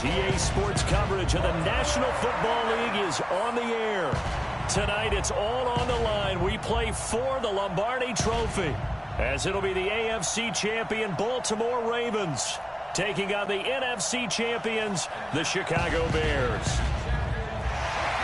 EA Sports coverage of the National Football League is on the air. Tonight, it's all on the line. We play for the Lombardi Trophy, as it'll be the AFC champion Baltimore Ravens taking on the NFC champions, the Chicago Bears.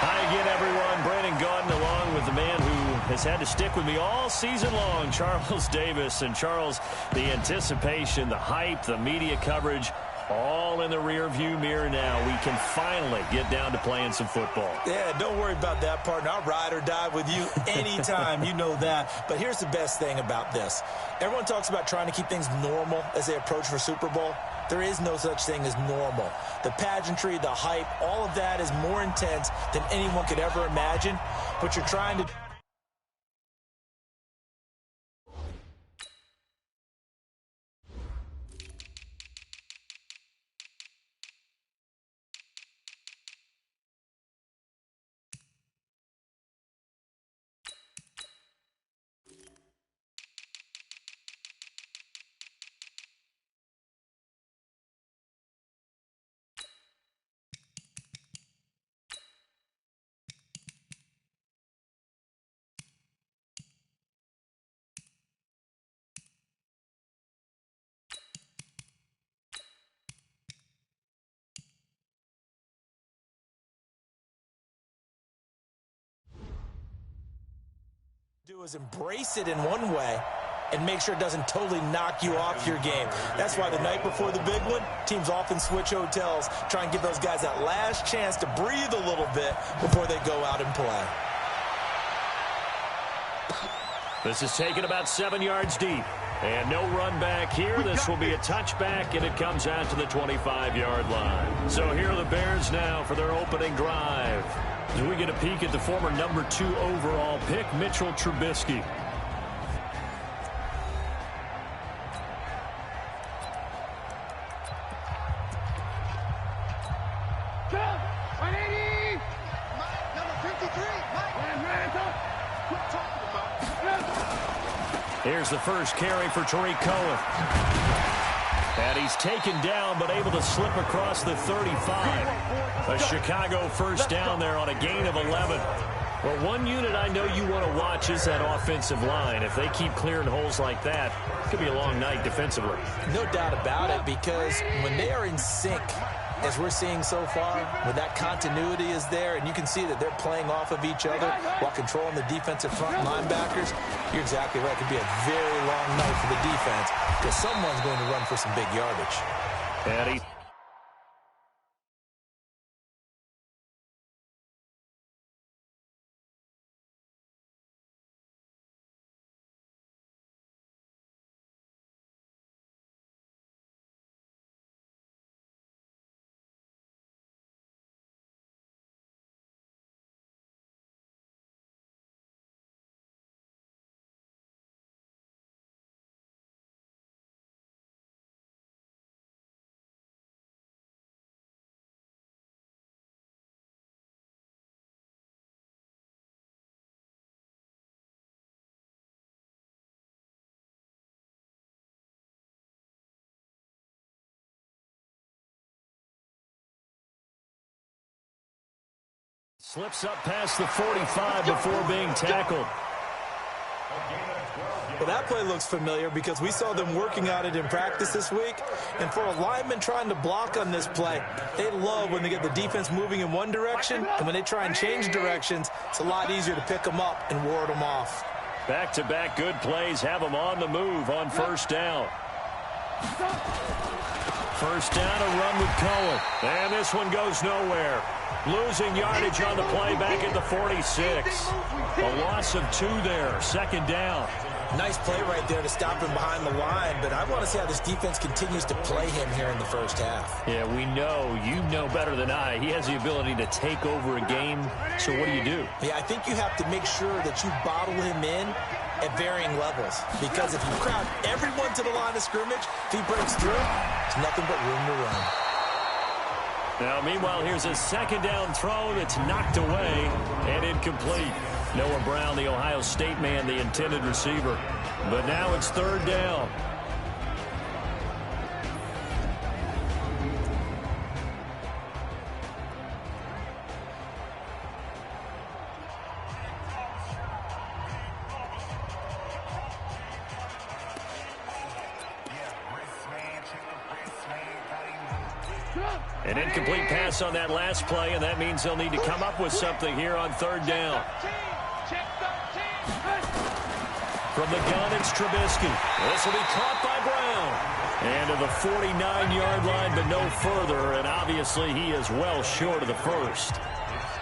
Hi again, everyone. Brandon Gaudin along with the man who has had to stick with me all season long, Charles Davis. And Charles, the anticipation, the hype, the media coverage, all in the rearview mirror now. We can finally get down to playing some football. Yeah, don't worry about that, partner. I'll ride or die with you anytime. You know that. But here's the best thing about this. Everyone talks about trying to keep things normal as they approach for Super Bowl. There is no such thing as normal. The pageantry, the hype, all of that is more intense than anyone could ever imagine. But you're trying to... do is embrace it in one way and make sure it doesn't totally knock you off your game. That's why the night before the big one, teams often switch hotels, try and give those guys that last chance to breathe a little bit before they go out and play. This is taken about 7 yards deep. And no run back here. This will be a touchback, and it comes out to the 25-yard line. So here are the Bears now for their opening drive. As we get a peek at the former number 2 overall pick, Mitchell Trubisky. Here's the first carry for Tariq Cohen. And he's taken down, but able to slip across the 35. A Chicago first down there on a gain of 11. Well, one unit I know you want to watch is that offensive line. If they keep clearing holes like that, it could be a long night defensively. No doubt about it, because when they are in sync, as we're seeing so far, when that continuity is there, and you can see that they're playing off of each other while controlling the defensive front linebackers, you're exactly right. It could be a very long night for the defense because someone's going to run for some big yardage. And he slips up past the 45 before being tackled. Well, that play looks familiar because we saw them working on it in practice this week. And for a lineman trying to block on this play, they love when they get the defense moving in one direction. And when they try and change directions, it's a lot easier to pick them up and ward them off. Back-to-back good plays have them on the move on first down. First down, a run with Cohen. And this one goes nowhere. Losing yardage on the play back at the 46. A loss of 2 there. Second down. Nice play right there to stop him behind the line, but I want to see how this defense continues to play him here in the first half. Yeah, we know. You know better than I. He has the ability to take over a game, so what do you do? Yeah, I think you have to make sure that you bottle him in at varying levels, because if you crowd everyone to the line of scrimmage, if he breaks through, there's nothing but room to run. Now, meanwhile, here's a second down throw that's knocked away and incomplete. Noah Brown, the Ohio State man, the intended receiver. But now it's third down. An incomplete pass on that last play, and that means they'll need to come up with something here on third down. From the gun, it's Trubisky. This will be caught by Brown. And to the 49-yard line, but no further, and obviously he is well short of the first.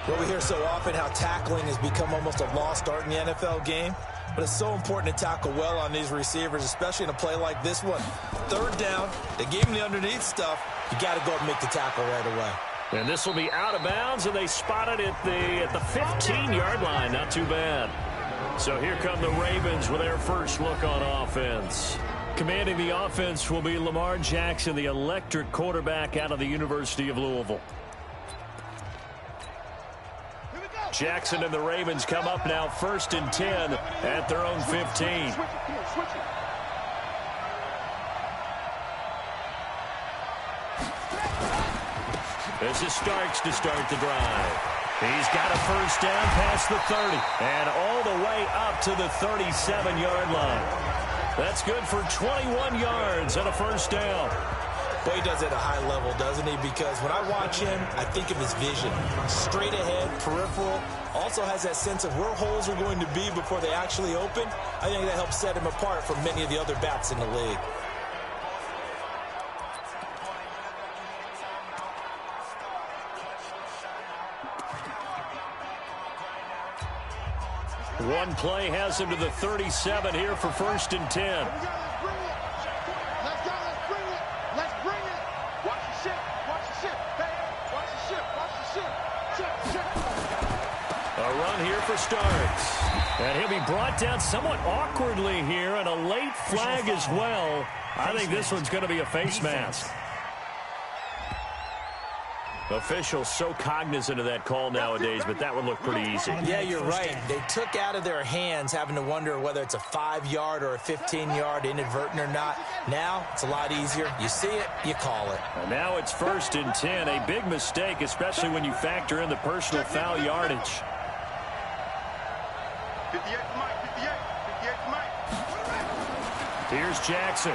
Well, we hear so often how tackling has become almost a lost art in the NFL game. But it's so important to tackle well on these receivers, especially in a play like this one. Third down, they gave him the underneath stuff. You got to go and make the tackle right away. And this will be out of bounds, and they spot it at the 15-yard line. Not too bad. So here come the Ravens with their first look on offense. Commanding the offense will be Lamar Jackson, the electric quarterback out of the University of Louisville. Jackson and the Ravens come up now 1st and 10 at their own 15. This is Starks to start the drive. He's got a first down past the 30 and all the way up to the 37-yard line. That's good for 21 yards and a first down. Boy, he does it at a high level, doesn't he? Because when I watch him, I think of his vision. Straight ahead, peripheral. Also has that sense of where holes are going to be before they actually open. I think that helps set him apart from many of the other backs in the league. One play has him to the 37 here for 1st and 10. A run here for Starks. And he'll be brought down somewhat awkwardly here, and a late flag as well. I think this one's going to be a face mask. Officials so cognizant of that call nowadays, but that would look pretty easy. Yeah, you're right. They took out of their hands having to wonder whether it's a 5-yard or a 15-yard inadvertent or not. Now, it's a lot easier. You see it, you call it. And now it's 1st and 10. A big mistake, especially when you factor in the personal foul yardage. 58 Mike, 58 Mike. Here's Jackson.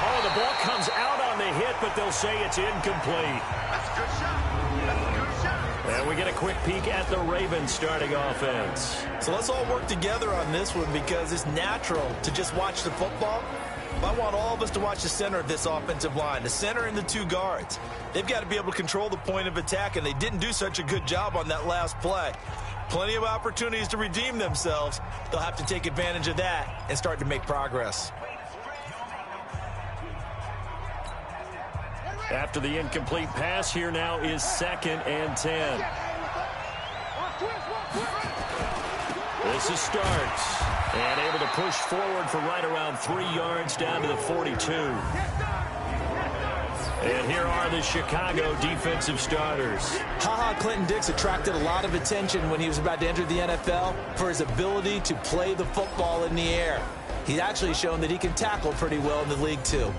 Oh, the ball comes out on the hit, but they'll say it's incomplete. That's a good shot. That's a good shot. And we get a quick peek at the Ravens starting offense. So let's all work together on this one because it's natural to just watch the football. I want all of us to watch the center of this offensive line, the center and the 2 guards. They've got to be able to control the point of attack, and they didn't do such a good job on that last play. Plenty of opportunities to redeem themselves. They'll have to take advantage of that and start to make progress. After the incomplete pass, here now is 2nd and 10. This is Starks. And able to push forward for right around 3 yards down to the 42. And here are the Chicago defensive starters. Clinton Dix attracted a lot of attention when he was about to enter the NFL for his ability to play the football in the air. He's actually shown that he can tackle pretty well in the league, too.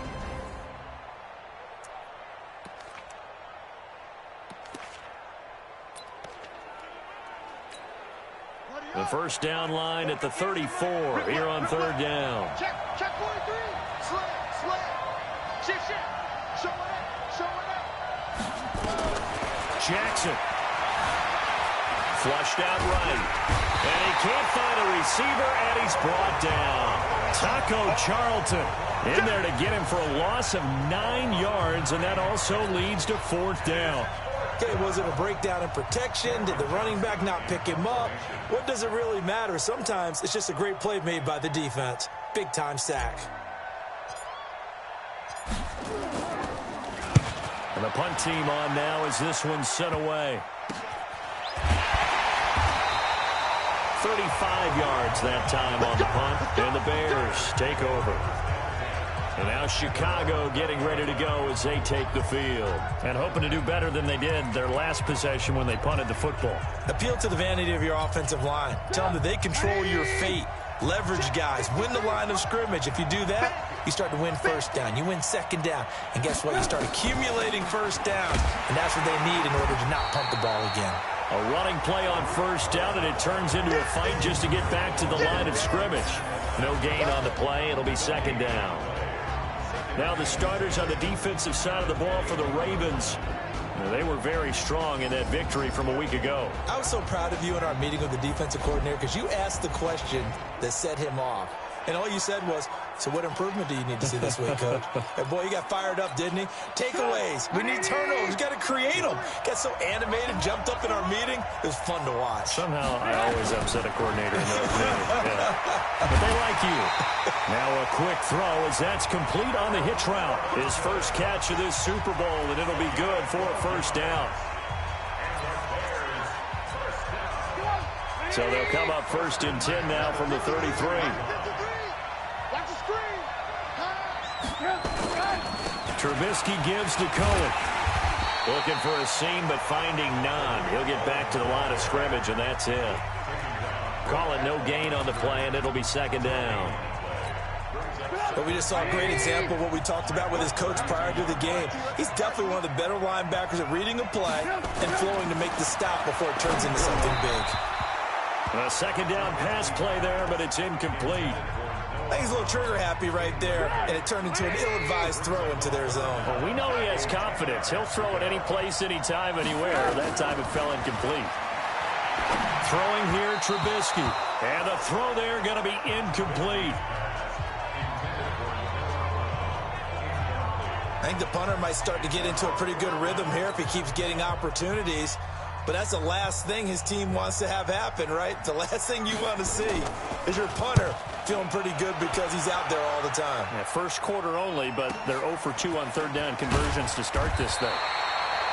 The first down line at the 34 here on 3rd down. Check 43. Slam. Shift. Show it up. Jackson. Flushed out right. And he can't find a receiver, and he's brought down. Taco Charlton in there to get him for a loss of 9 yards, and that also leads to 4th down. Okay, was it a breakdown in protection? Did the running back not pick him up? What does it really matter? Sometimes it's just a great play made by the defense. Big-time sack. And the punt team on now as this one's sent away. 35 yards that time on the punt, and the Bears take over. And now Chicago getting ready to go as they take the field. And hoping to do better than they did their last possession when they punted the football. Appeal to the vanity of your offensive line. Tell them that they control your fate. Leverage guys. Win the line of scrimmage. If you do that, you start to win 1st down. You win 2nd down. And guess what? You start accumulating 1st downs. And that's what they need in order to not punt the ball again. A running play on 1st down, and it turns into a fight just to get back to the line of scrimmage. No gain on the play. It'll be 2nd down. Now the starters on the defensive side of the ball for the Ravens. They were very strong in that victory from a week ago. I was so proud of you in our meeting with the defensive coordinator because you asked the question that set him off. And all you said was, so what improvement do you need to see this week, Coach? And boy, he got fired up, didn't he? Takeaways. We need turnovers. Got to create them. Got so animated, jumped up in our meeting. It was fun to watch. Somehow I always upset a coordinator in those meetings. Yeah. But they like you. Now a quick throw as that's complete on the hitch route. His first catch of this Super Bowl, and it'll be good for a first down. So they'll come up 1st and 10 now from the 33. Trubisky gives to Cohen. Looking for a seam, but finding none. He'll get back to the line of scrimmage, and that's it. Call it no gain on the play, and it'll be 2nd down. But we just saw a great example of what we talked about with his coach prior to the game. He's definitely one of the better linebackers at reading a play and flowing to make the stop before it turns into something big. A 2nd down pass play there, but it's incomplete. I think he's a little trigger happy right there, and it turned into an ill-advised throw into their zone. Well, we know he has confidence. He'll throw it any place, anytime, anywhere. That time it fell incomplete. Throwing here, Trubisky. And the throw there going to be incomplete. I think the punter might start to get into a pretty good rhythm here if he keeps getting opportunities. But that's the last thing his team wants to have happen, right? The last thing you want to see is your punter feeling pretty good because he's out there all the time. Yeah, first quarter only, but they're 0 for 2 on 3rd down conversions to start this thing.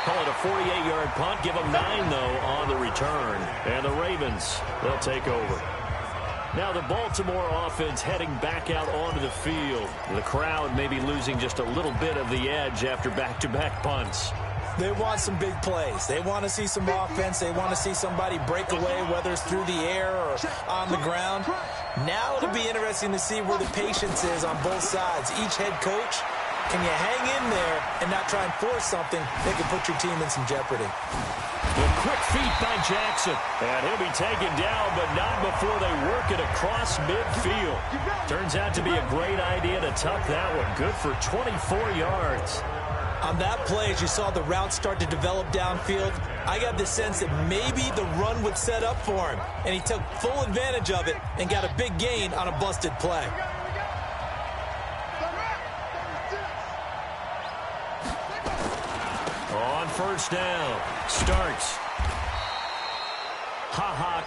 Call it a 48-yard punt. Give them 9, though, on the return. And the Ravens, they'll take over. Now the Baltimore offense heading back out onto the field. The crowd may be losing just a little bit of the edge after back-to-back punts. They want some big plays. They want to see some offense. They want to see somebody break away, whether it's through the air or on the ground. Now it'll be interesting to see where the patience is on both sides. Each head coach, can you hang in there and not try and force something that can put your team in some jeopardy? The quick feet by Jackson. And he'll be taken down, but not before they work it across midfield. Turns out to be a great idea to tuck that one. Good for 24 yards. On that play, as you saw the route start to develop downfield, I got the sense that maybe the run would set up for him. And he took full advantage of it and got a big gain on a busted play. On 1st down, Starks.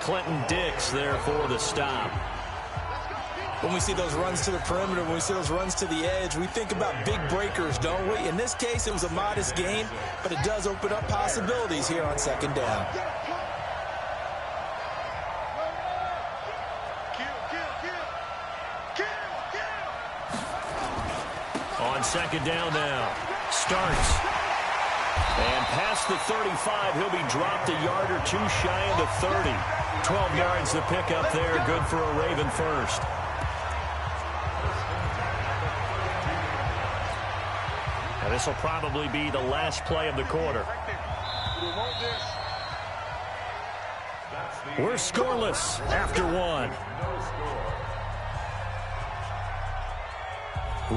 Clinton Dix there for the stop. When we see those runs to the perimeter, when we see those runs to the edge, we think about big breakers, don't we? In this case, it was a modest gain, but it does open up possibilities here on 2nd down. On 2nd down now, Starks. And past the 35, he'll be dropped a yard or 2 shy of the 30. 12 yards to pick up there, good for a Raven first. And this will probably be the last play of the quarter. We're scoreless after 1.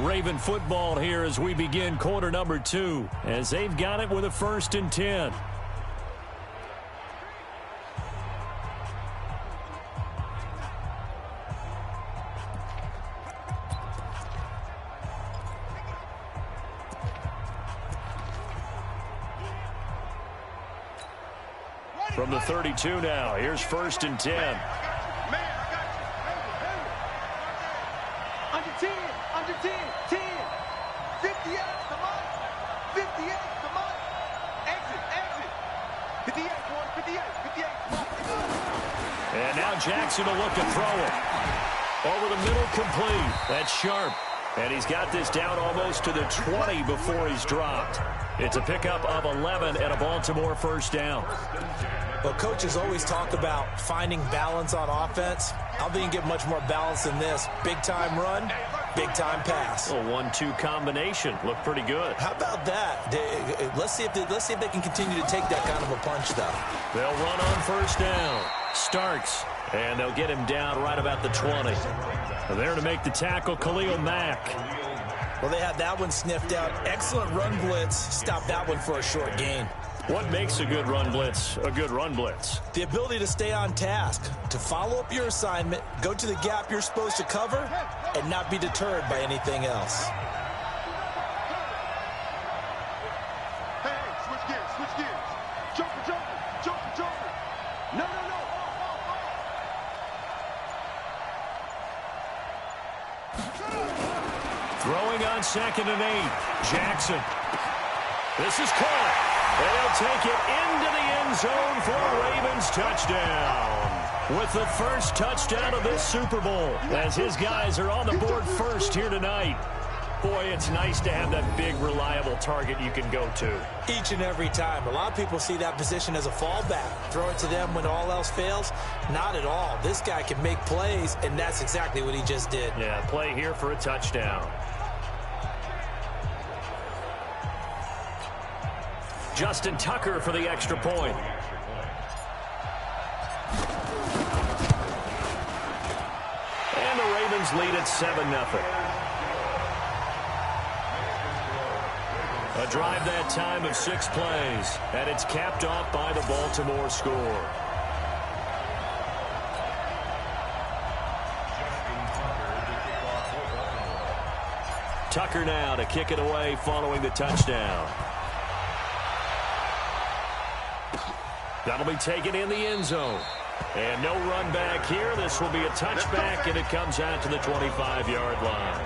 Raven football here as we begin quarter number 2, as they've got it with a 1st and 10. From the 32 now, here's 1st and 10. Under 10, 10. 58, come on. 58, come on. Exit. 58, 58, come on. And now Jackson will look to throw it. Over the middle, complete. That's sharp. And he's got this down almost to the 20 before he's dropped. It's a pickup of 11 and a Baltimore 1st down. Well, coaches always talk about finding balance on offense. I don't think you get much more balance than this. Big-time run, big-time pass. A 1-2 combination. Looked pretty good. How about that? Let's see if they can continue to take that kind of a punch, though. They'll run on 1st down. Starks. And they'll get him down right about the 20. There to make the tackle, Khalil Mack. Well, they had that one sniffed out. Excellent run blitz. Stop that one for a short gain. What makes a good run blitz a good run blitz? The ability to stay on task, to follow up your assignment, go to the gap you're supposed to cover, and not be deterred by anything else. Hey, switch gears, switch gears. Jumper. No. Throwing on 2nd and 8. Jackson. This is caught. They'll take it into the end zone for a Ravens touchdown. With the first touchdown of this Super Bowl, as his guys are on the board first here tonight. Boy, it's nice to have that big, reliable target you can go to. Each and every time. A lot of people see that position as a fallback. Throw it to them when all else fails. Not at all. This guy can make plays, and that's exactly what he just did. Yeah, play here for a touchdown. Justin Tucker for the extra point. And the Ravens lead at 7-0. A drive that time of 6 plays, and it's capped off by the Baltimore score. Tucker now to kick it away following the touchdown. That'll be taken in the end zone. And no run back here. This will be a touchback, and it comes out to the 25-yard line.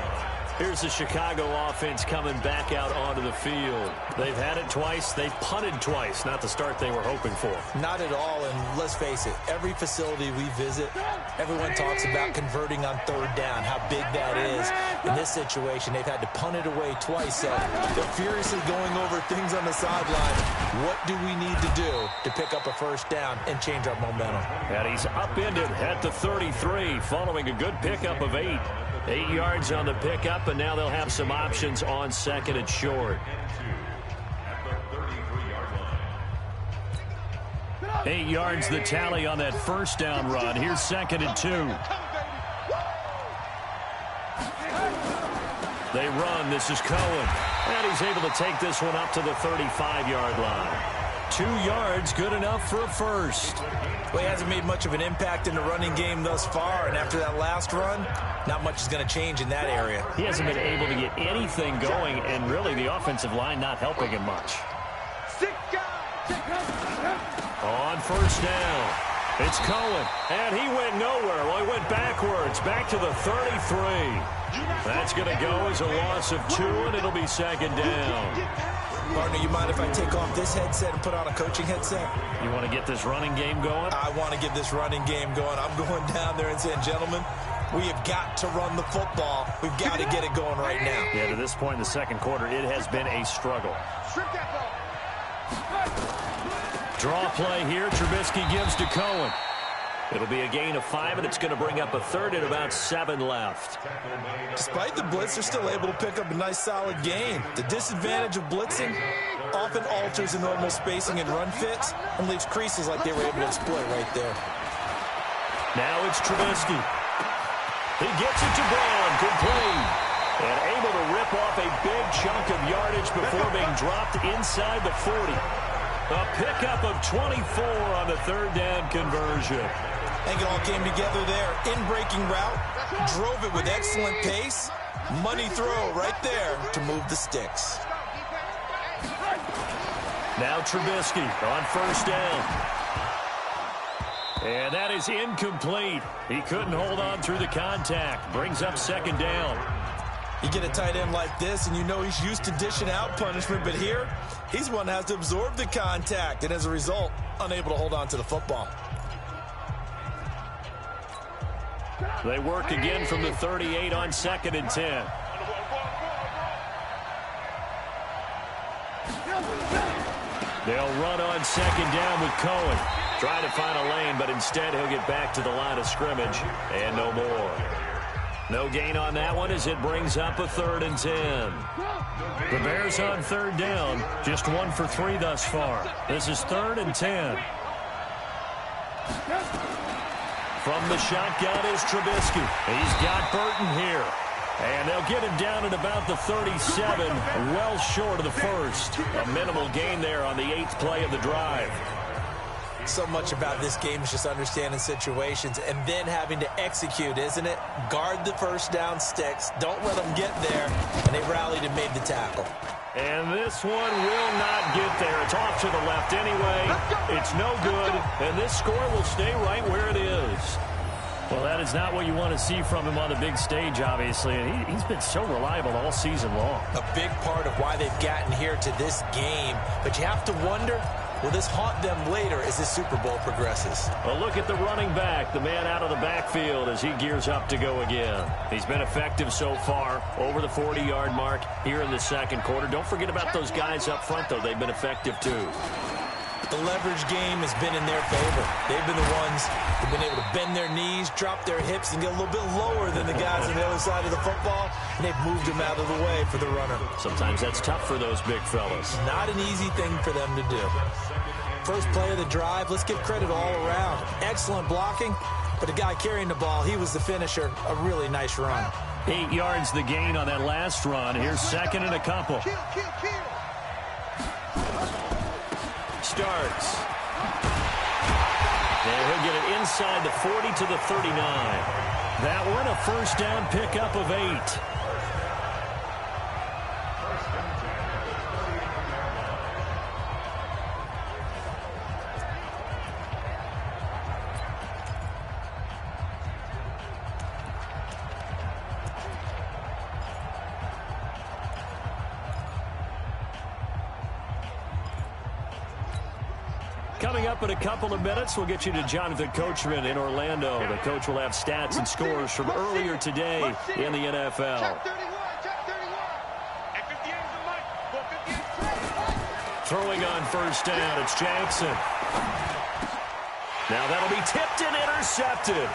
Here's the Chicago offense coming back out onto the field. They've had it twice. They've punted twice. Not the start they were hoping for. Not at all, and let's face it, every facility we visit, everyone talks about converting on 3rd down, how big that is. In this situation, they've had to punt it away twice, so they're furiously going over things on the sideline. What do we need to do to pick up a 1st down and change our momentum? And he's upended at the 33 following a good pickup of 8. 8 yards on the pickup, and now they'll have some options on 2nd and short. 8 yards the tally on that 1st down run. Here's 2nd and 2. They run. This is Cohen. And he's able to take this one up to the 35-yard line. 2 yards, good enough for a first. Well, he hasn't made much of an impact in the running game thus far, and after that last run, not much is going to change in that area. He hasn't been able to get anything going, and really the offensive line not helping him much. On 1st down, it's Cohen, and he went nowhere. Well, he went backwards, back to the 33. That's going to go as a loss of 2, and it'll be 2nd down. Partner, you mind if I take off this headset and put on a coaching headset? You want to get this running game going? I want to get this running game going. I'm going down there and saying, gentlemen, we have got to run the football. We've got to get it going right now. Yeah, to this point in the 2nd quarter, it has been a struggle. Draw play here. Trubisky gives to Cohen. It'll be a gain of 5, and it's going to bring up a 3rd and about 7 left. Despite the blitz, they're still able to pick up a nice, solid gain. The disadvantage of blitzing often alters the normal spacing and run fits and leaves creases like they were able to exploit right there. Now it's Trubisky. He gets it to Brown. Complete. And able to rip off a big chunk of yardage before being dropped inside the 40. A pickup of 24 on the 3rd down conversion. I think it all came together there. In-breaking route, drove it with excellent pace. Money throw right there to move the sticks. Now Trubisky on 1st down. And that is incomplete. He couldn't hold on through the contact. Brings up 2nd down. You get a tight end like this, and you know he's used to dishing out punishment, but here, he's one that has to absorb the contact, and as a result, unable to hold on to the football. They work again from the 38 on 2nd and 10. They'll run on 2nd down with Cohen. Trying to find a lane, but instead he'll get back to the line of scrimmage, and no more. No gain on that one as it brings up a 3rd and 10. The Bears on 3rd down, just 1 for 3 thus far. This is 3rd and 10. From the shotgun is Trubisky. He's got Burton here. And they'll get him down at about the 37, well short of the first. A minimal gain there on the 8th play of the drive. So much about this game is just understanding situations and then having to execute, isn't it? Guard the first down sticks. Don't let them get there. And they rallied and made the tackle. And this one will not get there. It's off to the left anyway. It's no good. And this score will stay right where it is. Well, that is not what you want to see from him on the big stage, obviously. And he's been so reliable all season long. A big part of why they've gotten here to this game. But you have to wonder, will this haunt them later as this Super Bowl progresses? A look at the running back, the man out of the backfield as he gears up to go again. He's been effective so far, over the 40-yard mark here in the second quarter. Don't forget about those guys up front, though. They've been effective, too. The leverage game has been in their favor. They've been the ones who've been able to bend their knees, drop their hips, and get a little bit lower than the guys on the other side of the football, and they've moved them out of the way for the runner. Sometimes that's tough for those big fellas. Not an easy thing for them to do. First play of the drive, let's give credit all around. Excellent blocking, but the guy carrying the ball, he was the finisher. A really nice run. 8 yards the gain on that last run. Here's second and a couple. Starts. And he'll get it inside the 40 to the 39. That one a first down pickup of 8. Coming up in a couple of minutes, we'll get you to Jonathan Coachman in Orlando. The coach will have stats and scores from earlier today in the NFL. Throwing on first down, it's Jackson. Now that'll be tipped and intercepted.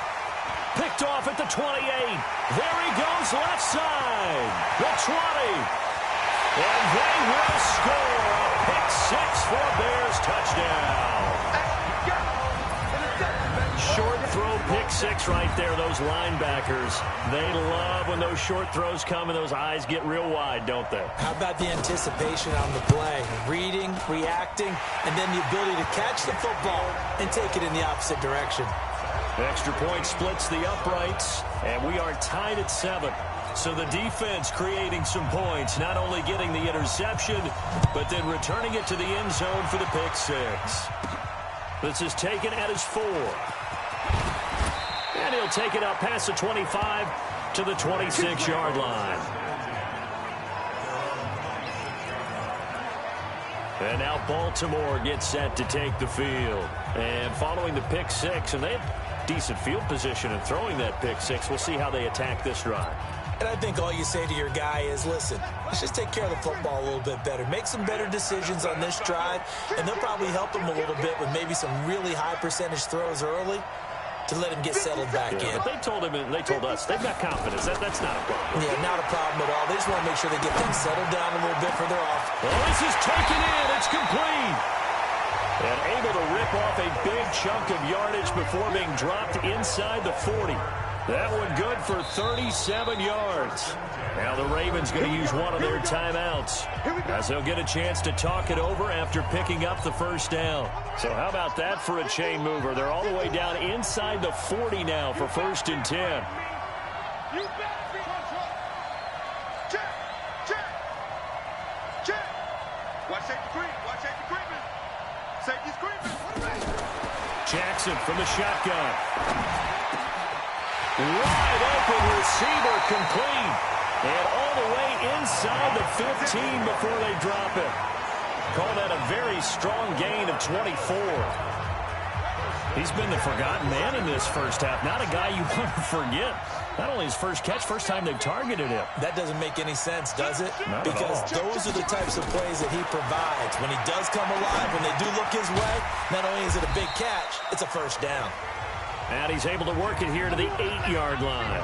Picked off at the 28. There he goes left side. The 20. And they will score a pick six for a Bears touchdown. Short throw pick six right there. Those linebackers, they love when those short throws come and those eyes get real wide, don't they? How about the anticipation on the play? Reading, reacting, and then the ability to catch the football and take it in the opposite direction. Extra point splits the uprights, and we are tied at 7. So the defense creating some points, not only getting the interception, but then returning it to the end zone for the pick six. This is taken at his 4. And he'll take it out past the 25 to the 26-yard line. And now Baltimore gets set to take the field. And following the pick six, and they have decent field position in throwing that pick six. We'll see how they attack this drive. And I think all you say to your guy is, listen, let's just take care of the football a little bit better. Make some better decisions on this drive, and they'll probably help him a little bit with maybe some really high percentage throws early to let him get settled back in. But they told him, and they told us, they've got confidence. That's not a problem. Yeah, not a problem at all. They just want to make sure they get things settled down a little bit for their off. Well, this is taken in. It's complete. And able to rip off a big chunk of yardage before being dropped inside the 40. That one good for 37 yards. Now the Ravens going to use one of their timeouts as they'll get a chance to talk it over after picking up the first down. So how about that for a chain mover? They're all the way down inside the 40 now for 1st and 10. Jackson from the shotgun. Wide open receiver complete. And all the way inside the 15 before they drop it. Call that a very strong gain of 24. He's been the forgotten man in this first half. Not a guy you want to forget. Not only his first catch, first time they've targeted him. That doesn't make any sense, does it? Not because those are the types of plays that he provides. When he does come alive, when they do look his way, not only is it a big catch, it's a first down. And he's able to work it here to the 8-yard line.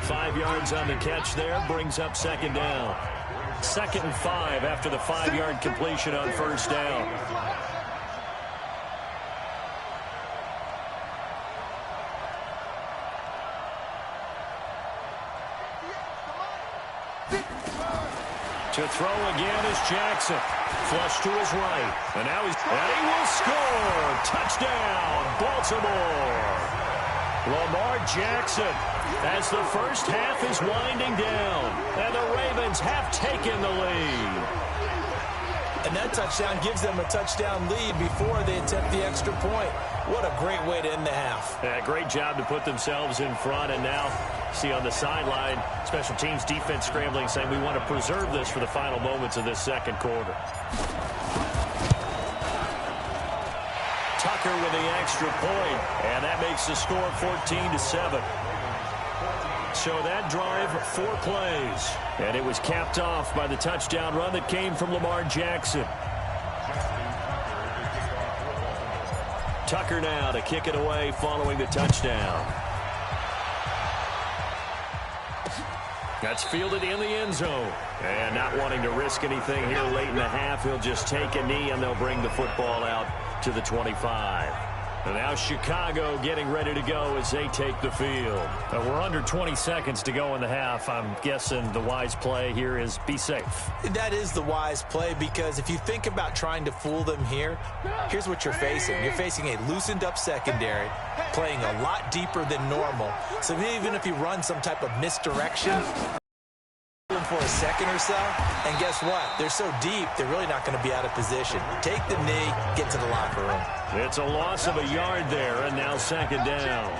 5 yards on the catch there, brings up second down. 2nd and 5 after the 5-yard completion on first down. To throw again is Jackson. Flush to his right. And now he will score. Touchdown, Baltimore. Lamar Jackson, as the first half is winding down, and the Ravens have taken the lead. And that touchdown gives them a touchdown lead before they attempt the extra point. What a great way to end the half. Yeah, great job to put themselves in front. And now, see on the sideline, special teams defense scrambling, saying we want to preserve this for the final moments of this second quarter. Tucker with the extra point, and that makes the score 14-7. So that drive, 4 plays. And it was capped off by the touchdown run that came from Lamar Jackson. Tucker now to kick it away following the touchdown. That's fielded in the end zone. And not wanting to risk anything here late in the half, he'll just take a knee and they'll bring the football out to the 25. And now Chicago getting ready to go as they take the field. We're under 20 seconds to go in the half. I'm guessing the wise play here is be safe. That is the wise play, because if you think about trying to fool them here, here's what you're facing. You're facing a loosened up secondary, playing a lot deeper than normal. So even if you run some type of misdirection for a second or so, and guess what? They're so deep, they're really not going to be out of position. Take the knee, get to the locker room. It's a loss of a yard there, and now second down.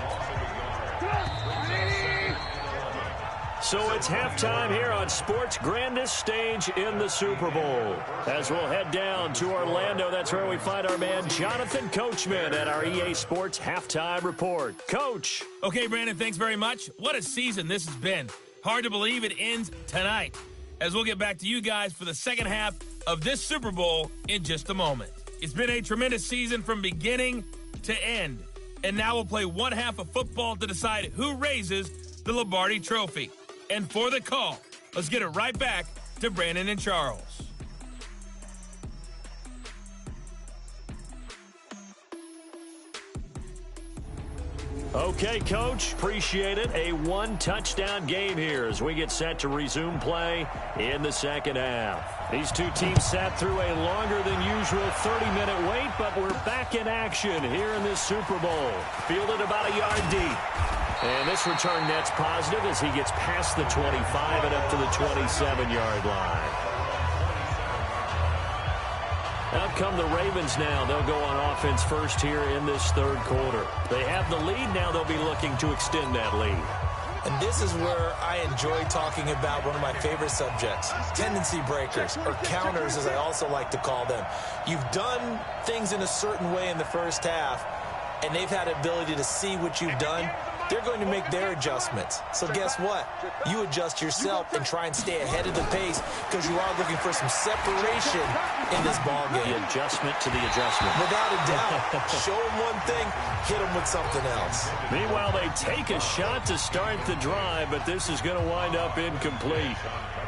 So it's halftime here on sports' grandest stage in the Super Bowl. As we'll head down to Orlando, that's where we find our man Jonathan Coachman at our EA Sports Halftime Report. Coach. Okay, Brandon, thanks very much. What a season this has been. Hard to believe it ends tonight, as we'll get back to you guys for the second half of this Super Bowl in just a moment. It's been a tremendous season from beginning to end, and now we'll play one half of football to decide who raises the Lombardi Trophy. And for the call, let's get it right back to Brandon and Charles. Okay, Coach, appreciate it. A one-touchdown game here as we get set to resume play in the second half. These two teams sat through a longer than usual 30-minute wait, but we're back in action here in this Super Bowl. Fielded about a yard deep. And this return net's positive as he gets past the 25 and up to the 27-yard line. Out come the Ravens now. They'll go on offense first here in this third quarter. They have the lead. Now they'll be looking to extend that lead. And this is where I enjoy talking about one of my favorite subjects, tendency breakers, or counters as I also like to call them. You've done things in a certain way in the first half, and they've had the ability to see what you've done. They're going to make their adjustments. So guess what? You adjust yourself and try and stay ahead of the pace, because you are looking for some separation in this ball game. The adjustment to the adjustment. Without a doubt. Show them one thing, hit them with something else. Meanwhile, they take a shot to start the drive, but this is going to wind up incomplete.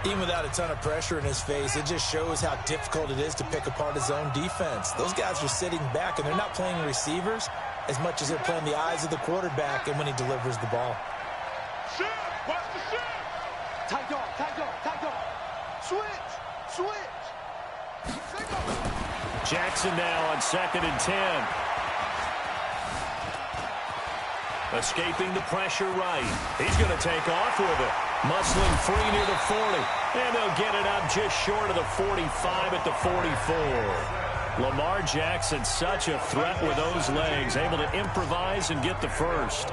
Even without a ton of pressure in his face, it just shows how difficult it is to pick apart his own defense. Those guys are sitting back, and they're not playing receivers as much as they're playing the eyes of the quarterback and when he delivers the ball. Shift! Watch the shift! Tight dog, tight dog, tight dog. Switch! Switch! Jackson now on 2nd and 10. Escaping the pressure right. He's going to take off with it. Muscling free near the 40. And they'll get it up just short of the 45 at the 44. Lamar Jackson, such a threat with those legs, able to improvise and get the first.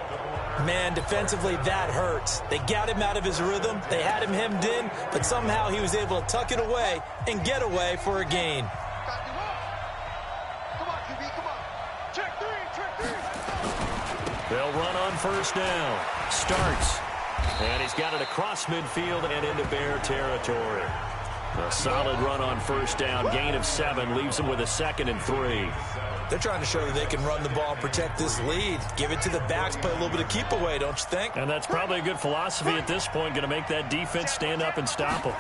Man, defensively, that hurts. They got him out of his rhythm. They had him hemmed in, but somehow he was able to tuck it away and get away for a gain. Come on, QB, come on. Check three. They'll run on first down. Starts. And he's got it across midfield and into Bear territory. A solid run on first down. Gain of 7 leaves him with a 2nd and 3. They're trying to show that they can run the ball, protect this lead. Give it to the backs, play a little bit of keep away, don't you think? And that's probably a good philosophy at this point. Going to make that defense stand up and stop them.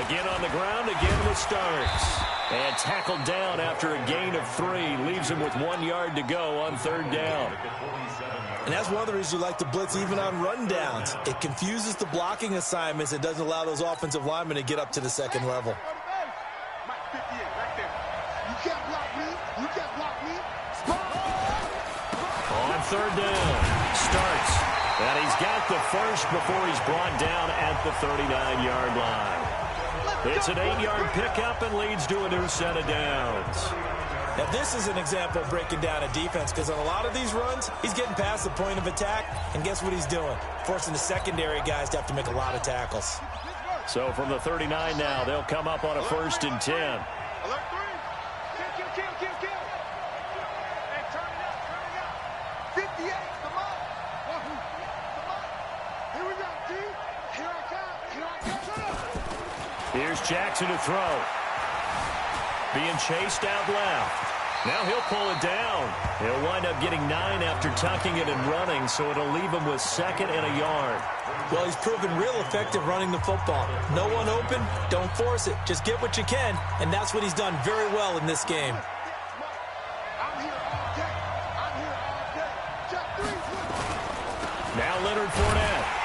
Again on the ground, again with Starks. And tackled down after a gain of 3. Leaves him with 1 yard to go on 3rd down. And that's one of the reasons you like to blitz even on rundowns. It confuses the blocking assignments and doesn't allow those offensive linemen to get up to the second level. On 3rd down, starts. And he's got the first before he's brought down at the 39-yard line. It's an 8-yard pickup and leads to a new set of downs. Now, this is an example of breaking down a defense because on a lot of these runs, he's getting past the point of attack, and guess what he's doing? Forcing the secondary guys to have to make a lot of tackles. So from the 39 now, they'll come up on a 1st and 10. Alert 3. Kill. And turn it up. 58, come on. Here we go, D. Here I come. Here's Jackson to throw. Being chased out left. Now he'll pull it down. He'll wind up getting 9 after tucking it and running, so it'll leave him with 2nd and a yard. Well, he's proven real effective running the football. No one open, don't force it. Just get what you can, and that's what he's done very well in this game. I'm here all day. Now Leonard Fournette.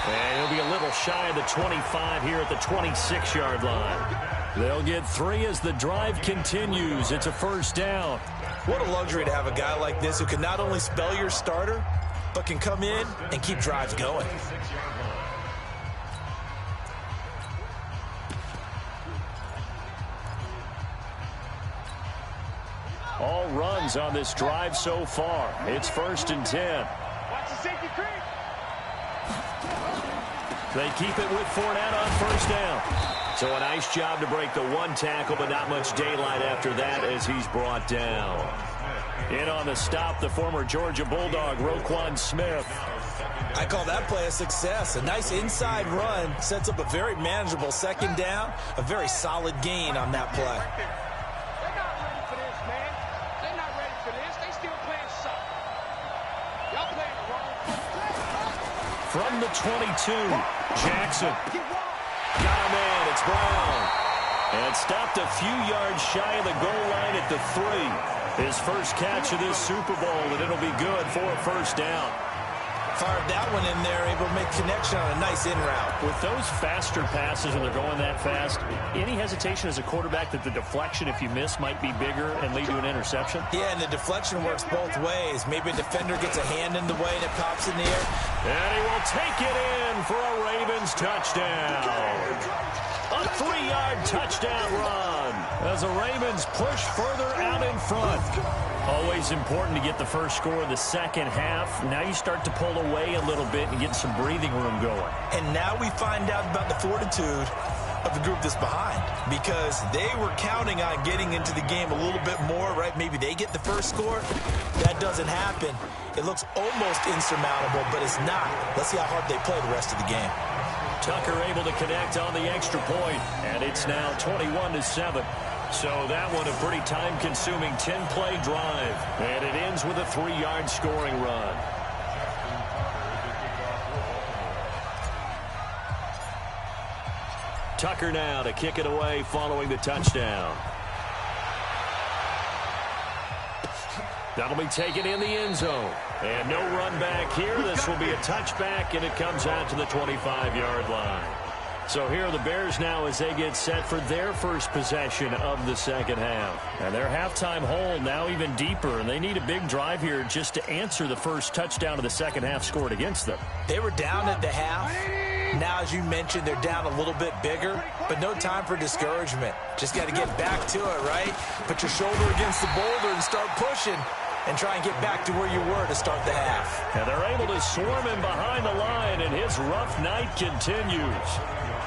And he'll be a little shy of the 25 here at the 26-yard line. They'll get 3 as the drive continues. It's a 1st down. What a luxury to have a guy like this who can not only spell your starter, but can come in and keep drives going. All runs on this drive so far. It's 1st and 10. Watch the safety creep. They keep it with Fournette on 1st down. So a nice job to break the 1 tackle, but not much daylight after that as he's brought down. In on the stop, the former Georgia Bulldog, Roquan Smith. I call that play a success. A nice inside run sets up a very manageable 2nd down, a very solid gain on that play. They're not ready for this, man. They're not ready for this. They still playing suck. Y'all playing the wrong football. From the 22, Jackson. Got a man, it's Brown. And stopped a few yards shy of the goal line at the 3. His first catch of this Super Bowl, and it'll be good for a 1st down. Fired that one in there, able to make connection on a nice in route. With those faster passes when they're going that fast, any hesitation as a quarterback that the deflection, if you miss, might be bigger and lead to an interception? Yeah, and the deflection works both ways. Maybe a defender gets a hand in the way and it pops in the air. And he will take it in for a Ravens touchdown. A 3-yard touchdown run as the Ravens push further out in front. Always important to get the first score of the second half. Now you start to pull away a little bit and get some breathing room going. And now we find out about the fortitude of the group that's behind, because they were counting on getting into the game a little bit more, right? Maybe they get the first score. That doesn't happen. It looks almost insurmountable, but it's not. Let's see how hard they play the rest of the game. Tucker able to connect on the extra point, and it's now 21-7. So that one a pretty time-consuming 10-play drive, and it ends with a 3-yard scoring run. Tucker now to kick it away following the touchdown. That'll be taken in the end zone. And no run back here. This will be a touchback, and it comes out to the 25-yard line. So here are the Bears now as they get set for their first possession of the second half. And their halftime hole now even deeper, and they need a big drive here just to answer the first touchdown of the second half scored against them. They were down at the half. Now, as you mentioned, they're down a little bit bigger, but no time for discouragement. Just got to get back to it, right? Put your shoulder against the boulder and start pushing and try and get back to where you were to start the half. And they're able to swarm him behind the line, and his rough night continues.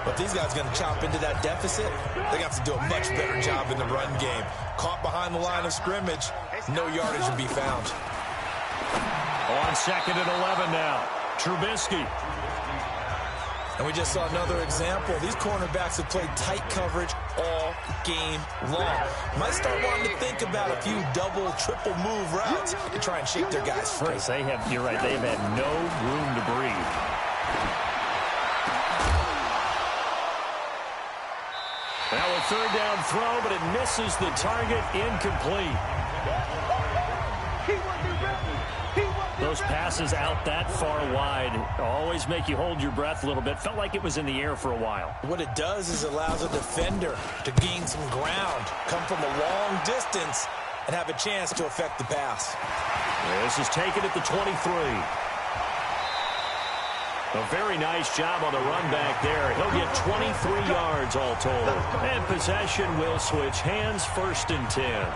But these guys are going to chop into that deficit. They're going to have to do a much better job in the run game. Caught behind the line of scrimmage, no yardage to be found. On 2nd and 11 now, Trubisky. And we just saw another example. These cornerbacks have played tight coverage all game long. Might start wanting to think about a few double, triple move routes to try and shake their guys free. They have, you're right, they have had no room to breathe. Now a third down throw, but it misses the target, incomplete. Those passes out that far wide always make you hold your breath a little bit. Felt like it was in the air for a while. What it does is allows a defender to gain some ground, come from a long distance, and have a chance to affect the pass. This is taken at the 23. A very nice job on the run back there. He'll get 23 yards all told. And possession will switch hands, 1st and 10.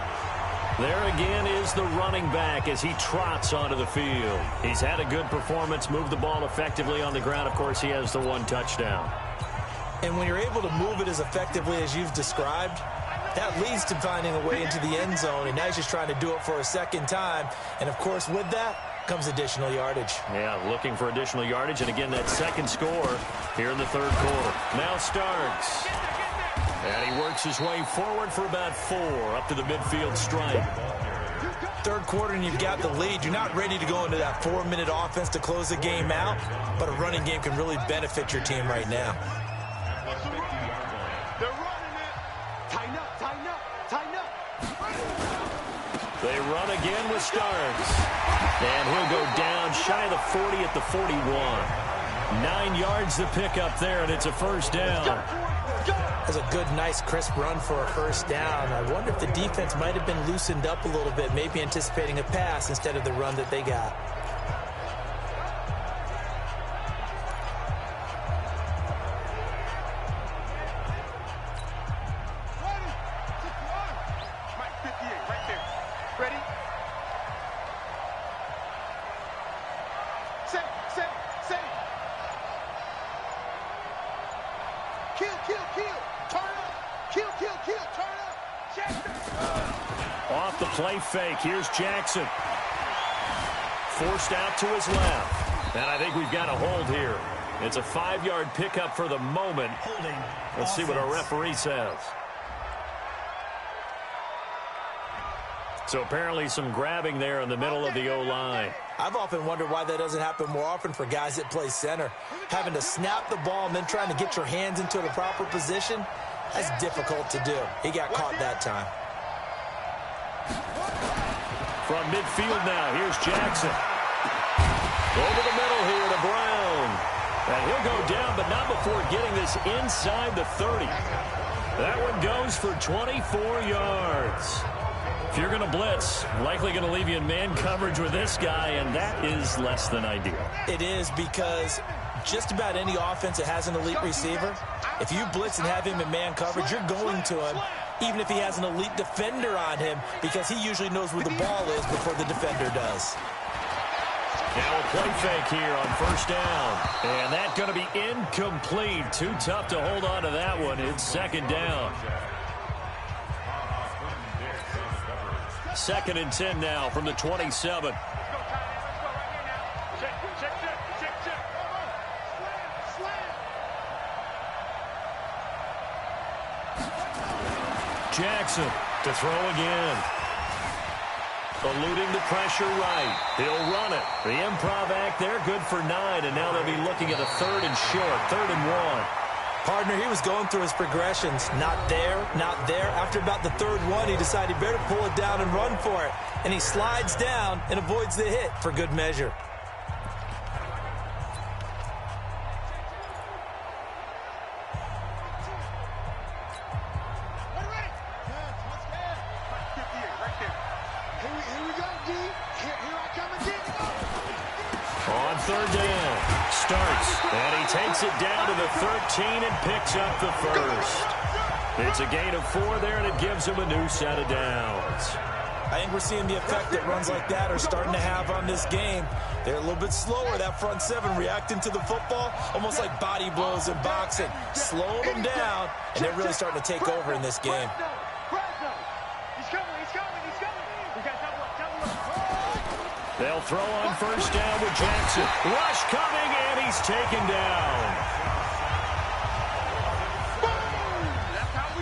There again is the running back as he trots onto the field. He's had a good performance, moved the ball effectively on the ground. Of course, he has the 1 touchdown. And when you're able to move it as effectively as you've described, that leads to finding a way into the end zone. And now he's just trying to do it for a second time. And, of course, with that comes additional yardage. Yeah, looking for additional yardage. And, again, that second score here in the 3rd quarter. Now Starks. And he works his way forward for about 4 up to the midfield stripe. 3rd quarter and you've got the lead. You're not ready to go into that 4-minute offense to close the game out, but a running game can really benefit your team right now. They're running it. Tighten up, tighten up, tighten up. They run again with Starks. And he'll go down shy of the 40 at the 41. 9 yards to pick up there, and it's a 1st down. That's a good, nice, crisp run for a 1st down. I wonder if the defense might have been loosened up a little bit, maybe anticipating a pass instead of the run that they got. Mike 58, right there. Ready? Set. Kill. Turn up. Kill. Turn up. Jackson. Off the play fake. Here's Jackson. Forced out to his left. And I think we've got a hold here. It's a 5-yard pickup for the moment. Let's see what our referee says. So apparently some grabbing there in the middle of the O-line. I've often wondered why that doesn't happen more often for guys that play center. Having to snap the ball and then trying to get your hands into the proper position, that's difficult to do. He got caught that time. From midfield now, here's Jackson. Over the middle here to Brown. And he'll go down, but not before getting this inside the 30. That one goes for 24 yards. If you're going to blitz, likely going to leave you in man coverage with this guy, and that is less than ideal. It is, because just about any offense that has an elite receiver, if you blitz and have him in man coverage, you're going to him, even if he has an elite defender on him, because he usually knows where the ball is before the defender does. Now a play fake here on 1st down. And that's going to be incomplete. Too tough to hold on to that one. It's 2nd down. 2nd and 10 now from the 27. Jackson to throw again. Eluding the pressure right. He'll run it. The improv act there, good for 9. And now they'll be looking at a 3rd and short, 3rd and 1. Partner, he was going through his progressions. Not there, not there. After about the 3rd one, he decided he better pull it down and run for it. And he slides down and avoids the hit for good measure. On 3rd down, starts, and he takes it down to the 13 and picks up the 1st. It's a gain of 4 there, and it gives him a new set of downs. I think we're seeing the effect that runs like that are starting to have on this game. They're a little bit slower, that front 7, reacting to the football, almost like body blows in boxing. Slowing them down, and they're really starting to take over in this game. They'll throw on 1st down with Jackson. Rush coming, and he's taken down.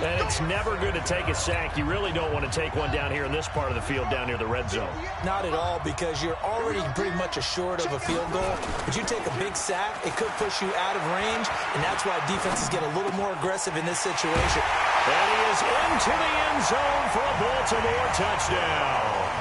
And it's never good to take a sack. You really don't want to take one down here in this part of the field, down near the red zone. Not at all, because you're already pretty much assured of a field goal. But you take a big sack, it could push you out of range, and that's why defenses get a little more aggressive in this situation. And he is into the end zone for a Baltimore touchdown.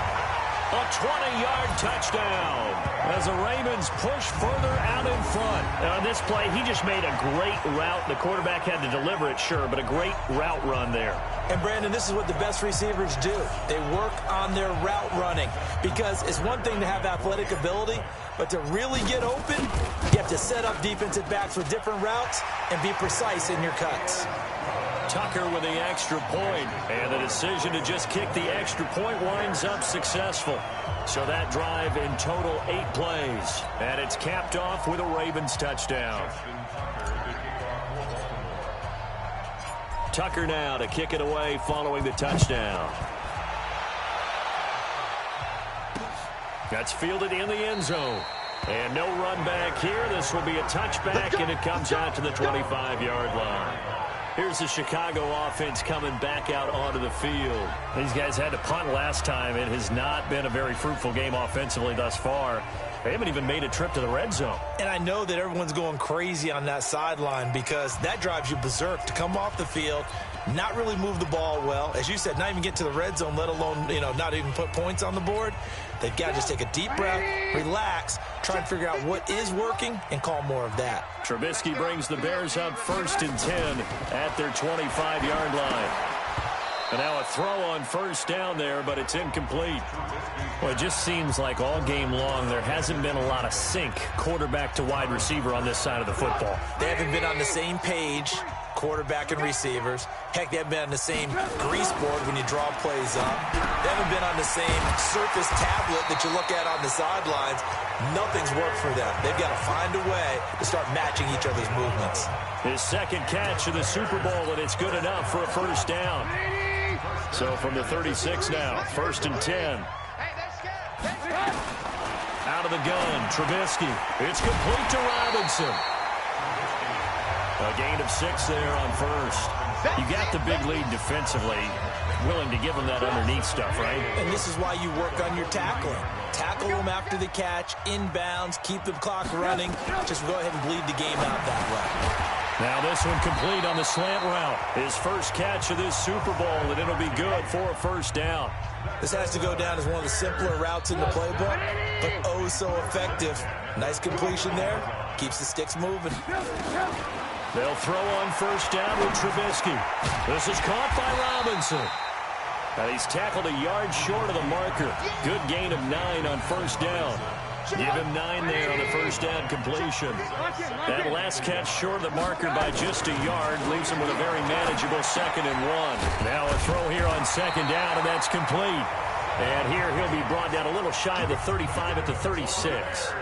A 20-yard touchdown as the Ravens push further out in front. And on this play, he just made a great route. The quarterback had to deliver it, sure, but a great route run there. And, Brandon, this is what the best receivers do. They work on their route running because it's one thing to have athletic ability, but to really get open, you have to set up defensive backs with different routes and be precise in your cuts. Tucker with the extra point, and the decision to just kick the extra point winds up successful. So that drive in total 8 plays, and it's capped off with a Ravens touchdown. Tucker now to kick it away following the touchdown. That's fielded in the end zone. And no run back here. This will be a touchback, and it comes out to the 25-yard line. Here's the Chicago offense coming back out onto the field. These guys had to punt last time. It has not been a very fruitful game offensively thus far. They haven't even made a trip to the red zone. And I know that everyone's going crazy on that sideline because that drives you berserk to come off the field, not really move the ball well. As you said, not even get to the red zone, let alone, not even put points on the board. They've got to just take a deep breath, relax, try and figure out what is working, and call more of that. Trubisky brings the Bears up 1st and 10 at their 25-yard line. And now a throw on 1st down there, but it's incomplete. Well, it just seems like all game long there hasn't been a lot of sync quarterback to wide receiver on this side of the football. They haven't been on the same page, quarterback and receivers. Heck, they haven't been on the same grease board when you draw plays up. They haven't been on the same surface tablet that you look at on the sidelines. Nothing's worked for them. They've got to find a way to start matching each other's movements. His second catch of the Super Bowl, and it's good enough for a 1st down. So from the 36 now, 1st and 10. Out of the gun, Trubisky. It's complete to Robinson. A gain of 6 there on 1st. You got the big lead defensively. Willing to give them that underneath stuff, right? And this is why you work on your tackling. Tackle them after the catch, inbounds, keep the clock running. Just go ahead and bleed the game out that way. Now this one complete on the slant route. His first catch of this Super Bowl, and it'll be good for a 1st down. This has to go down as one of the simpler routes in the playbook, but oh so effective. Nice completion there. Keeps the sticks moving. They'll throw on 1st down with Trubisky. This is caught by Robinson. Now he's tackled a yard short of the marker. Good gain of 9 on 1st down. Give him 9 there on the 1st down completion. That last catch short of the marker by just a yard leaves him with a very manageable 2nd and 1. Now a throw here on 2nd down, and that's complete. And here he'll be brought down a little shy of the 35 at the 36.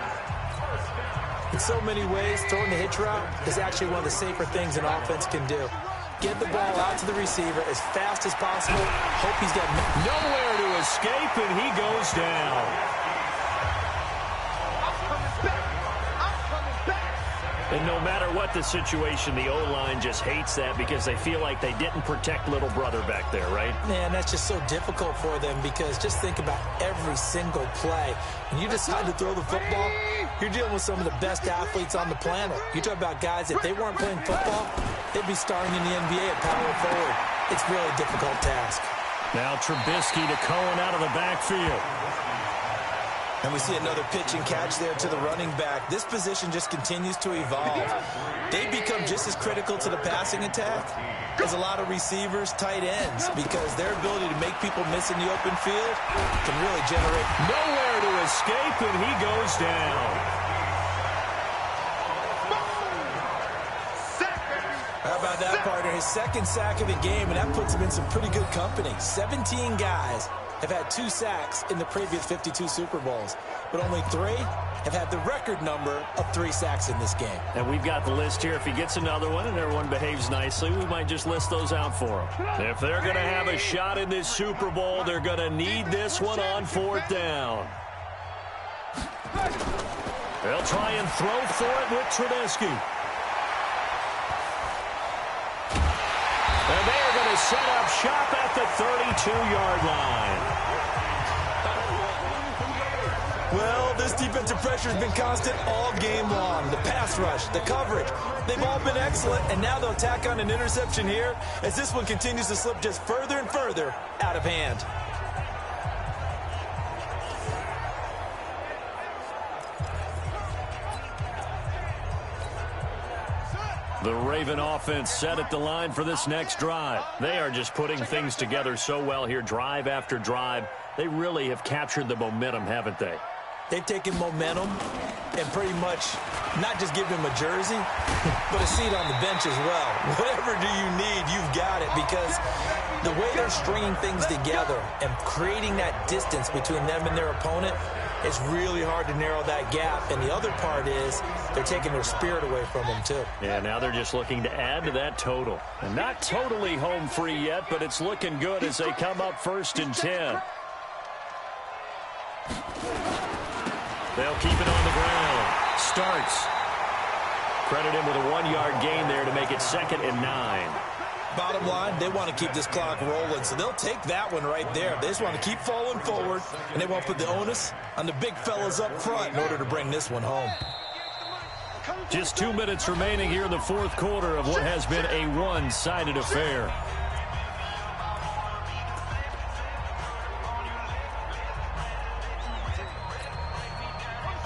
In so many ways, throwing the hitch route is actually one of the safer things an offense can do. Get the ball out to the receiver as fast as possible. Hope he's got nowhere to escape, and he goes down. And no matter what the situation, the O-line just hates that because they feel like they didn't protect little brother back there, right? Man, that's just so difficult for them because just think about every single play. When you decide to throw the football, you're dealing with some of the best athletes on the planet. You talk about guys, if they weren't playing football, they'd be starting in the NBA at power forward. It's really a difficult task. Now Trubisky to Cohen out of the backfield. And we see another pitch and catch there to the running back. This position just continues to evolve. They become just as critical to the passing attack as a lot of receivers, tight ends, because their ability to make people miss in the open field can really generate nowhere to escape, and he goes down. How about that, partner? His 2nd sack of the game, and that puts him in some pretty good company. 17 guys have had 2 sacks in the previous 52 Super Bowls, but only 3 have had the record number of 3 sacks in this game. And we've got the list here. If he gets another one and everyone behaves nicely, we might just list those out for him. If they're going to have a shot in this Super Bowl, they're going to need this one on 4th down. They'll try and throw for it with Trubisky. And they are going to set up shop at the 32-yard line. Well, this defensive pressure has been constant all game long. The pass rush, the coverage, they've all been excellent, and now they'll tack on an interception here as this one continues to slip just further and further out of hand. The Raven offense set at the line for this next drive. They are just putting things together so well here, drive after drive. They really have captured the momentum, haven't they? They've taken momentum and pretty much not just give him a jersey, but a seat on the bench as well. Whatever do you need, you've got it, because the way they're stringing things together and creating that distance between them and their opponent, it's really hard to narrow that gap. And the other part is they're taking their spirit away from them, too. Yeah, now they're just looking to add to that total. And not totally home free yet, but it's looking good as they come up 1st and 10. They'll keep it on the ground. Starts. Credit him with a 1-yard gain there to make it 2nd and 9. Bottom line, they want to keep this clock rolling, so they'll take that one right there. They just want to keep falling forward, and they want to put the onus on the big fellas up front in order to bring this one home. Just 2 minutes remaining here in the 4th quarter of what has been a one-sided affair.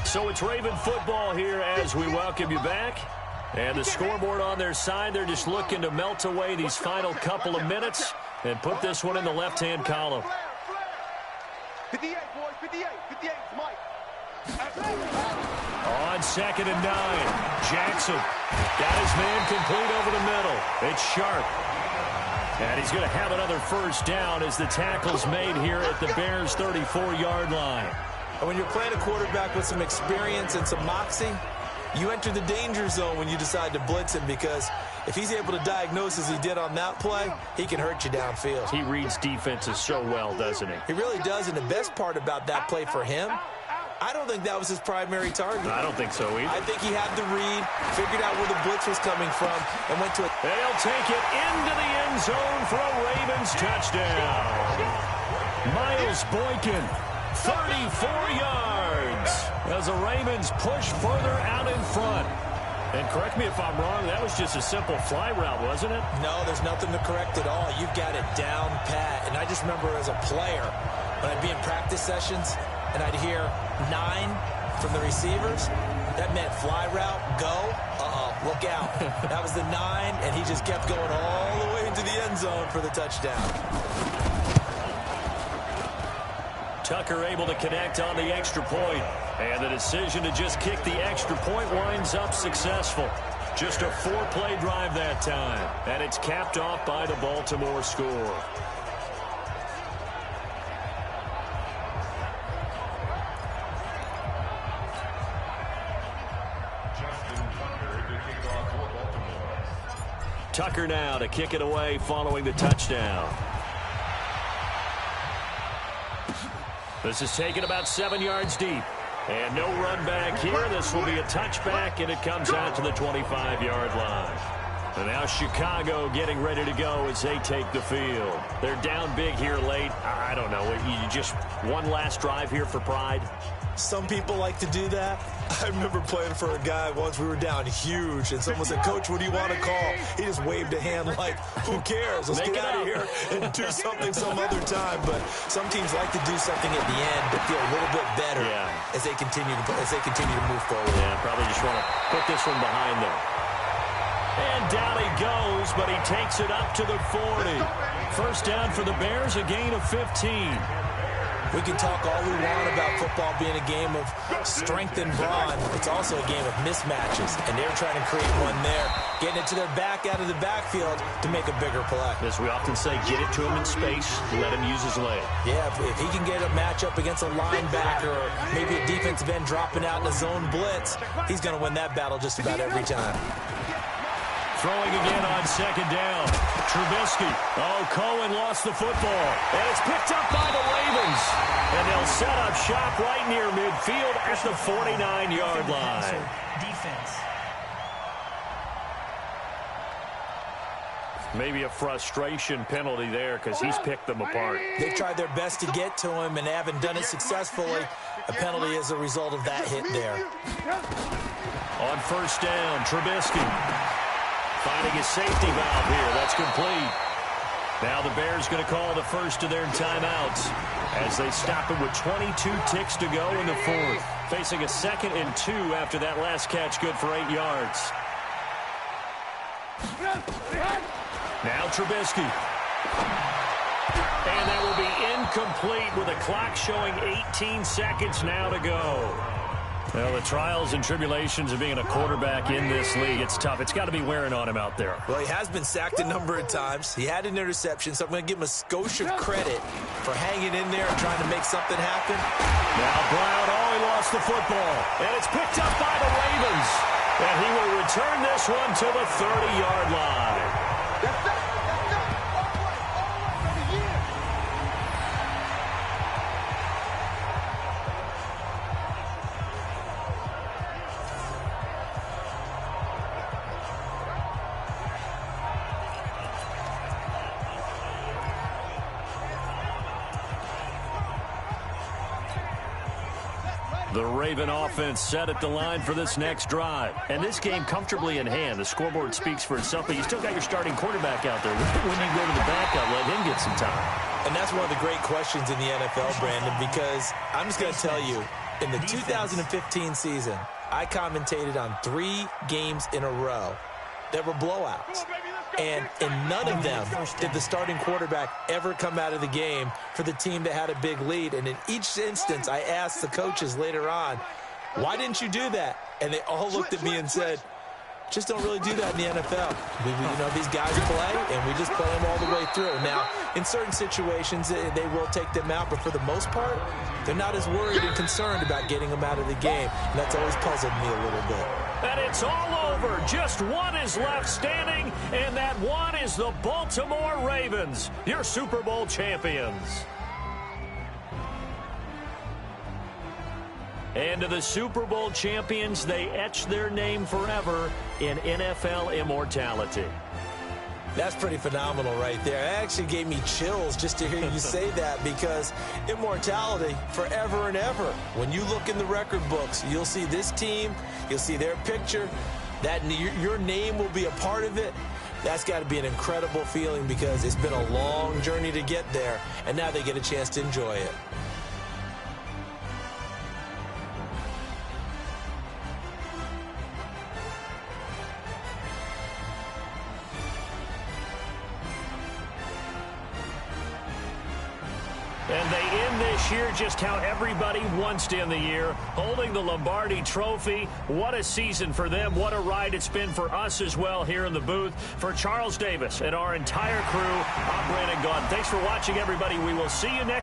So it's Raven football here as we welcome you back. And the scoreboard on their side, they're just looking to melt away these final couple of minutes and put this one in the left-hand column. 58, boys, 58, 58, Mike. On 2nd and 9, Jackson got his man complete over the middle. It's Sharp. And he's going to have another first down as the tackle's made here at the Bears' 34-yard line. And when you're playing a quarterback with some experience and some moxie, you enter the danger zone when you decide to blitz him, because if he's able to diagnose as he did on that play, he can hurt you downfield. He reads defenses so well, doesn't he? He really does, and the best part about that play for him, I don't think that was his primary target. I don't think so either. I think he had the read, figured out where the blitz was coming from, and went to it. They'll take it into the end zone for a Ravens touchdown. Miles Boykin, 34 yards. As the Ravens push further out in front. And correct me if I'm wrong, that was just a simple fly route, wasn't it? No, there's nothing to correct at all. You've got it down pat. And I just remember as a player, when I'd be in practice sessions, and I'd hear 9 from the receivers, that meant fly route, go, look out. That was the 9, and he just kept going all the way into the end zone for the touchdown. Tucker able to connect on the extra point. And the decision to just kick the extra point winds up successful. Just a 4-play drive that time. And it's capped off by the Baltimore score. Tucker now to kick it away following the touchdown. This is taken about 7 yards deep. And no run back here. This will be a touchback, and it comes out to the 25-yard line. And now Chicago getting ready to go as they take the field. They're down big here late. I don't know. You just one last drive here for pride? Some people like to do that. I remember playing for a guy once. We were down huge, and someone said, "Coach, what do you want to call?" He just waved a hand like, "Who cares? Let's get out of here and do something some other time." But some teams like to do something at the end to feel a little bit better as they continue to move forward. Yeah, probably just want to put this one behind them. And down he goes, but he takes it up to the 40. First down for the Bears, a gain of 15. We can talk all we want about football being a game of strength and brawn. It's also a game of mismatches, and they're trying to create one there, getting it to their back out of the backfield to make a bigger play. As we often say, get it to him in space, let him use his leg. Yeah, if he can get a matchup against a linebacker or maybe a defensive end dropping out in a zone blitz, he's going to win that battle just about every time. Throwing again on second down. Trubisky. Oh, Cohen lost the football. And it's picked up by the Ravens. And they'll set up shop right near midfield at the 49-yard line. Defense. Maybe a frustration penalty there because he's picked them apart. They've tried their best to get to him and haven't done it successfully. A penalty as a result of that hit there. On first down, Trubisky finding his safety valve here. That's complete. Now the Bears going to call the first of their timeouts as they stop it with 22 ticks to go in the fourth. Facing a 2nd and 2 after that last catch, good for 8 yards. Now Trubisky. And that will be incomplete with a clock showing 18 seconds now to go. Well, the trials and tribulations of being a quarterback in this league, it's tough. It's got to be wearing on him out there. Well, he has been sacked a number of times. He had an interception, so I'm going to give him a skosh of credit for hanging in there and trying to make something happen. Now Brown, he lost the football. And it's picked up by the Ravens. And he will return this one to the 30-yard line. The Raven offense set at the line for this next drive. And this game comfortably in hand. The scoreboard speaks for itself, but you still got your starting quarterback out there. When you go to the backup, let him get some time. And that's one of the great questions in the NFL, Brandon, because I'm just going to tell you, in the 2015 season, I commentated on 3 games in a row that were blowouts. And in none of them did the starting quarterback ever come out of the game for the team that had a big lead. And in each instance, I asked the coaches later on, why didn't you do that? And they all looked at me and said, just don't really do that in the NFL. These guys play, and we just play them all the way through. Now, in certain situations, they will take them out, but for the most part, they're not as worried and concerned about getting them out of the game. And that's always puzzled me a little bit. And it's all over. Just one is left standing, and that one is the Baltimore Ravens, your Super Bowl champions. And to the Super Bowl champions, they etch their name forever in NFL immortality. That's pretty phenomenal right there. It actually gave me chills just to hear you say that, because immortality forever and ever. When you look in the record books, you'll see this team, you'll see their picture, that your name will be a part of it. That's got to be an incredible feeling, because it's been a long journey to get there, and now they get a chance to enjoy it. And they end this year just how everybody wants to end the year, holding the Lombardi Trophy. What a season for them. What a ride it's been for us as well here in the booth. For Charles Davis and our entire crew, I'm Brandon Gaudin. Thanks for watching, everybody. We will see you next